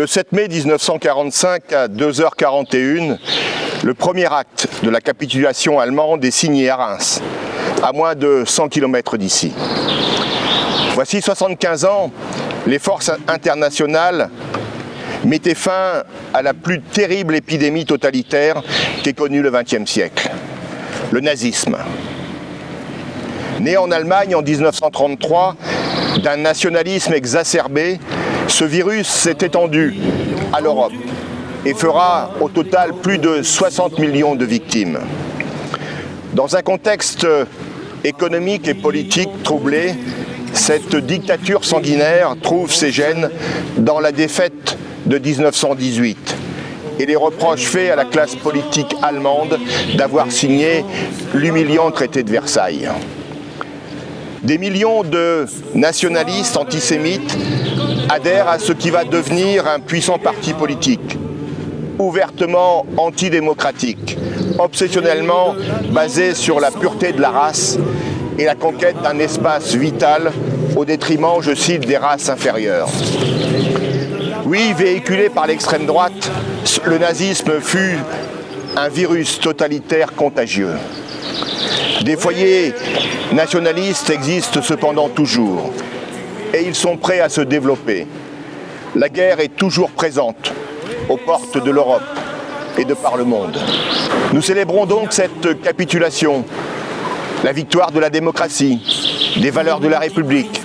Le 7 mai 1945 à 2h41, le premier acte de la capitulation allemande est signé à Reims, à moins de 100 km d'ici. Voici 75 ans, les forces internationales mettaient fin à la plus terrible épidémie totalitaire qu'ait connue le XXe siècle, le nazisme. Né en Allemagne en 1933, d'un nationalisme exacerbé, ce virus s'est étendu à l'Europe et fera au total plus de 60 millions de victimes. Dans un contexte économique et politique troublé, cette dictature sanguinaire trouve ses gènes dans la défaite de 1918 et les reproches faits à la classe politique allemande d'avoir signé l'humiliant traité de Versailles. Des millions de nationalistes antisémites adhèrent à ce qui va devenir un puissant parti politique, ouvertement antidémocratique, obsessionnellement basé sur la pureté de la race et la conquête d'un espace vital au détriment, je cite, des races inférieures. Oui, véhiculé par l'extrême droite, le nazisme fut un virus totalitaire contagieux. Des foyers nationalistes existent cependant toujours, et ils sont prêts à se développer. La guerre est toujours présente aux portes de l'Europe et de par le monde. Nous célébrons donc cette capitulation, la victoire de la démocratie, des valeurs de la République,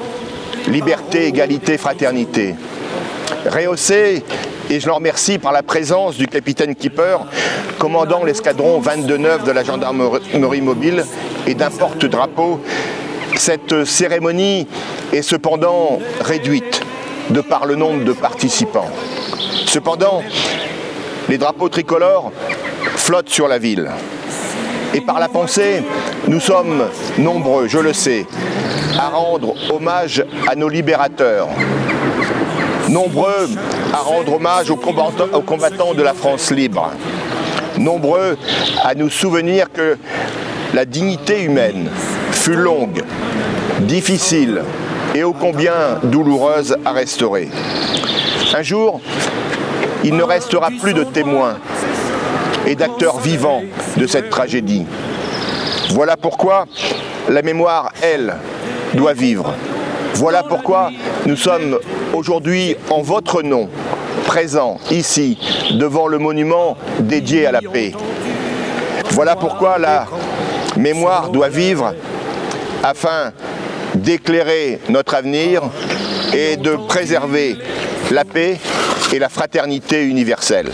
liberté, égalité, fraternité. Rehaussé, et je l'en remercie, par la présence du capitaine Kipper, commandant l'escadron 22-9 de la gendarmerie mobile et d'un porte-drapeau, cette cérémonie est cependant réduite de par le nombre de participants. Cependant, les drapeaux tricolores flottent sur la ville. Et par la pensée, nous sommes nombreux, je le sais, à rendre hommage à nos libérateurs, nombreux à rendre hommage aux combattants de la France libre, nombreux à nous souvenir que la dignité humaine fut longue, difficile et ô combien douloureuse à restaurer. Un jour, il ne restera plus de témoins et d'acteurs vivants de cette tragédie. Voilà pourquoi la mémoire, elle, doit vivre. Voilà pourquoi nous sommes aujourd'hui en votre nom, présents ici, devant le monument dédié à la paix. Voilà pourquoi la mémoire doit vivre afin d'éclairer notre avenir et de préserver la paix et la fraternité universelle.